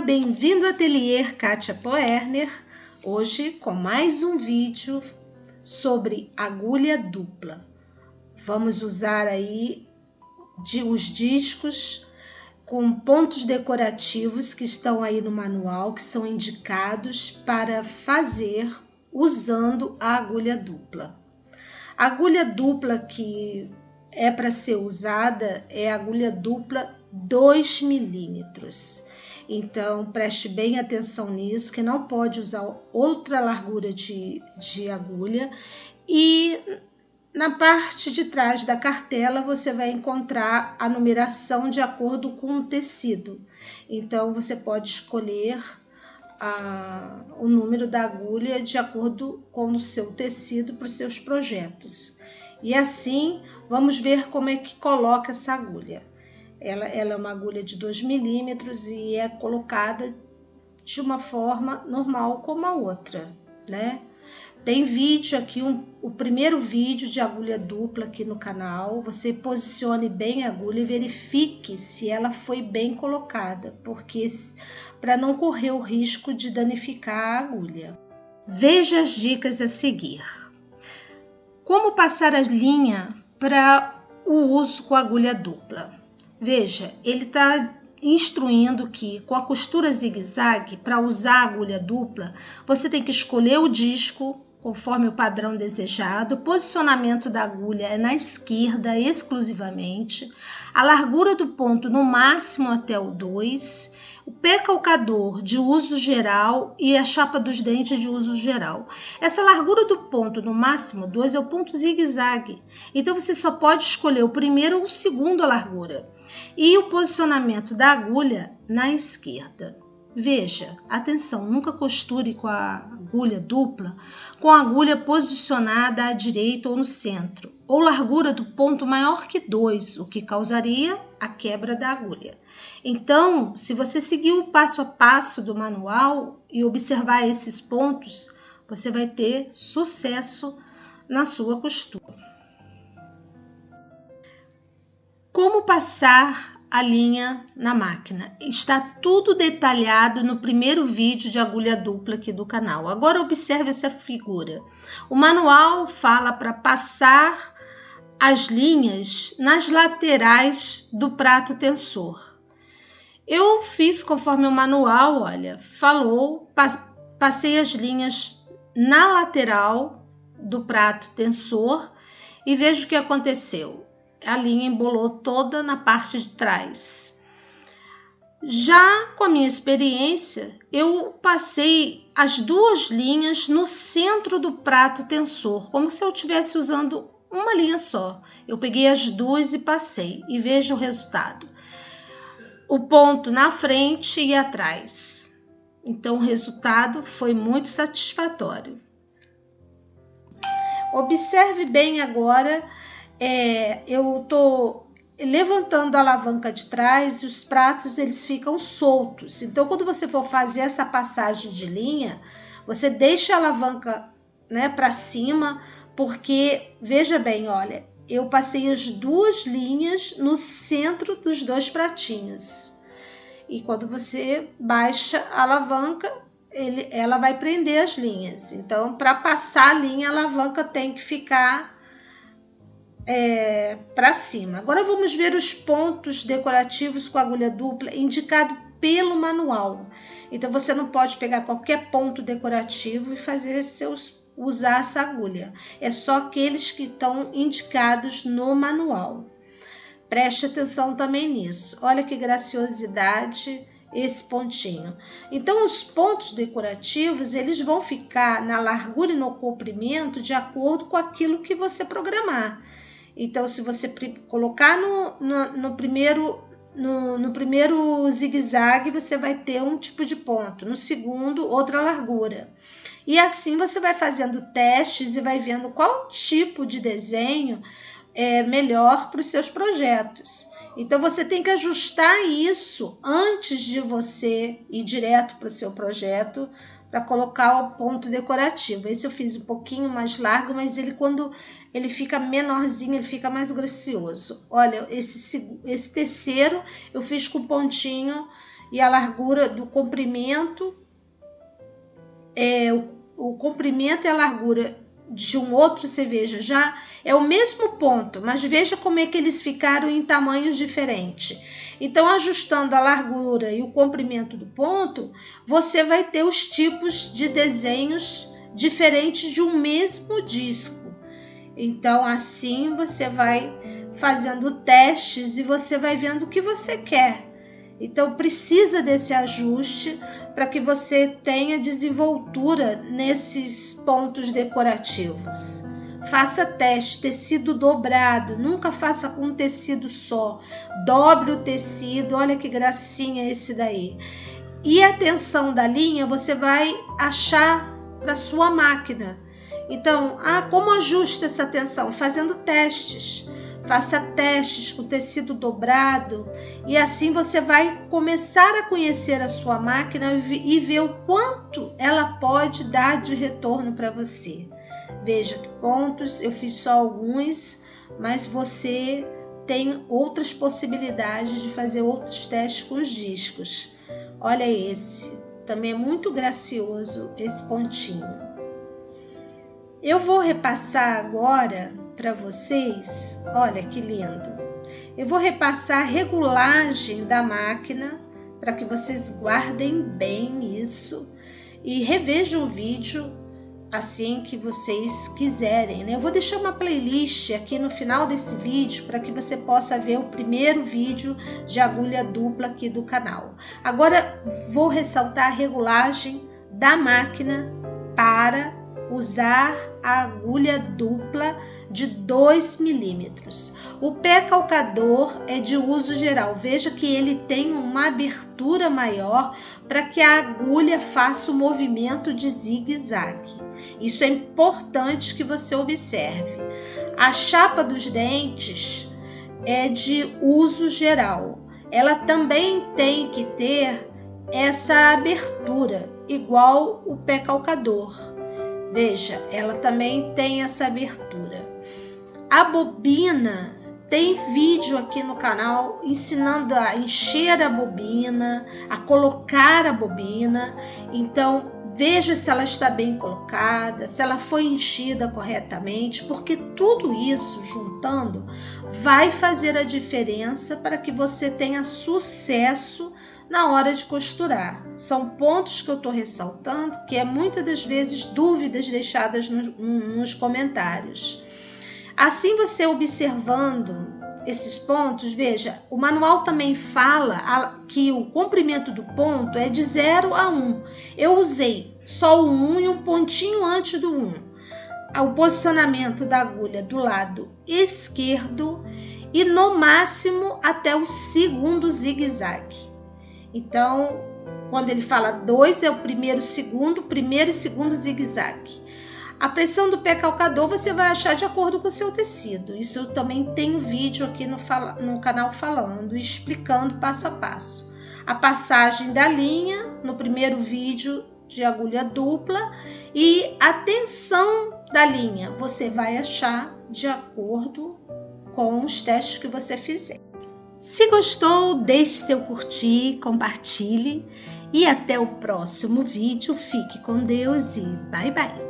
bem-vindo ao Ateliê Kátia Poerner, hoje com mais um vídeo sobre agulha dupla. Vamos usar aí os discos com pontos decorativos que estão aí no manual, que são indicados para fazer usando a agulha dupla. A agulha dupla que é para ser usada é a agulha dupla 2 milímetros. Então, preste bem atenção nisso, que não pode usar outra largura de agulha. E na parte de trás da cartela, você vai encontrar a numeração de acordo com o tecido. Então, você pode escolher o número da agulha de acordo com o seu tecido para os seus projetos. E assim, vamos ver como é que coloca essa agulha. Ela é uma agulha de 2 milímetros e é colocada de uma forma normal como a outra, né? Tem vídeo aqui, o primeiro vídeo de agulha dupla aqui no canal. Você posicione bem a agulha e verifique se ela foi bem colocada, porque para não correr o risco de danificar a agulha. Veja as dicas a seguir. Como passar a linha para o uso com a agulha dupla? Veja, ele está instruindo que com a costura zigue-zague, para usar a agulha dupla, você tem que escolher o disco conforme o padrão desejado, o posicionamento da agulha é na esquerda exclusivamente, a largura do ponto no máximo até o 2, o pé calcador de uso geral e a chapa dos dentes de uso geral. Essa largura do ponto no máximo 2 é o ponto zigue-zague, então você só pode escolher o primeiro ou o segundo a largura. E o posicionamento da agulha na esquerda. Veja, atenção, nunca costure com a agulha dupla com a agulha posicionada à direita ou no centro, ou largura do ponto maior que 2, o que causaria a quebra da agulha. Então, se você seguir o passo a passo do manual e observar esses pontos, você vai ter sucesso na sua costura. Como passar a linha na máquina? Está tudo detalhado no primeiro vídeo de agulha dupla aqui do canal. Agora observe essa figura. O manual fala para passar as linhas nas laterais do prato tensor. Eu fiz conforme o manual, olha, falou, passei as linhas na lateral do prato tensor e veja o que aconteceu. A linha embolou toda na parte de trás. Já com a minha experiência, eu passei as duas linhas no centro do prato tensor, como se eu estivesse usando uma linha só. Eu peguei as duas e passei, e veja o resultado. O ponto na frente e atrás. Então, o resultado foi muito satisfatório. Observe bem agora. Eu tô levantando a alavanca de trás e os pratos eles ficam soltos. Então, quando você for fazer essa passagem de linha, você deixa a alavanca, né, para cima, porque veja bem, olha, eu passei as duas linhas no centro dos dois pratinhos. E quando você baixa a alavanca, ela vai prender as linhas. Então, para passar a linha, a alavanca tem que ficar para cima. Agora vamos ver os pontos decorativos com agulha dupla indicado pelo manual. Então você não pode pegar qualquer ponto decorativo e usar essa agulha. É só aqueles que estão indicados no manual. Preste atenção também nisso. Olha que graciosidade esse pontinho. Então os pontos decorativos eles vão ficar na largura e no comprimento de acordo com aquilo que você programar. Então, se você colocar no primeiro zigue-zague, você vai ter um tipo de ponto. No segundo, outra largura. E assim você vai fazendo testes e vai vendo qual tipo de desenho é melhor para os seus projetos. Então, você tem que ajustar isso antes de você ir direto para o seu projeto para colocar o ponto decorativo. Esse eu fiz um pouquinho mais largo, mas quando ele fica menorzinho, ele fica mais gracioso. Olha, esse terceiro eu fiz com pontinho e a largura do comprimento, o comprimento e a largura de um outro, você veja, já é o mesmo ponto, mas veja como é que eles ficaram em tamanhos diferentes. Então, ajustando a largura e o comprimento do ponto, você vai ter os tipos de desenhos diferentes de um mesmo disco. Então, assim você vai fazendo testes e você vai vendo o que você quer. Então, precisa desse ajuste para que você tenha desenvoltura nesses pontos decorativos. Faça teste, tecido dobrado, nunca faça com um tecido só. Dobre o tecido, olha que gracinha esse daí. E a tensão da linha você vai achar para sua máquina. Então, como ajusta essa tensão? Fazendo testes. Faça testes com tecido dobrado e assim você vai começar a conhecer a sua máquina e ver o quanto ela pode dar de retorno para você. Veja que pontos, eu fiz só alguns, mas você tem outras possibilidades de fazer outros testes com os discos. Olha esse, também é muito gracioso esse pontinho. Eu vou repassar agora para vocês, olha que lindo. Eu vou repassar a regulagem da máquina para que vocês guardem bem isso e revejam o vídeo assim que vocês quiserem, né? Eu vou deixar uma playlist aqui no final desse vídeo para que você possa ver o primeiro vídeo de agulha dupla aqui do canal. Agora vou ressaltar a regulagem da máquina para usar a agulha dupla de 2 milímetros. O pé calcador é de uso geral. Veja que ele tem uma abertura maior para que a agulha faça o movimento de zigue-zague. Isso é importante que você observe. A chapa dos dentes é de uso geral. Ela também tem que ter essa abertura, igual o pé calcador. Veja, ela também tem essa abertura. A bobina, tem vídeo aqui no canal ensinando a encher a bobina, a colocar a bobina. Então, veja se ela está bem colocada, se ela foi enchida corretamente, porque tudo isso juntando vai fazer a diferença para que você tenha sucesso na hora de costurar. São pontos que eu estou ressaltando, que é muitas das vezes dúvidas deixadas nos comentários. Assim, você observando esses pontos, veja, o manual também fala que o comprimento do ponto é de 0 a 1. Eu usei só o 1 e um pontinho antes do 1. O posicionamento da agulha do lado esquerdo e no máximo até o segundo zigue-zague. Então, quando ele fala 2, é o primeiro e segundo zigue-zague. A pressão do pé calcador você vai achar de acordo com o seu tecido. Isso eu também tenho vídeo aqui no canal falando, explicando passo a passo. A passagem da linha no primeiro vídeo de agulha dupla e a tensão da linha você vai achar de acordo com os testes que você fizer. Se gostou, deixe seu curtir, compartilhe e até o próximo vídeo. Fique com Deus e bye bye!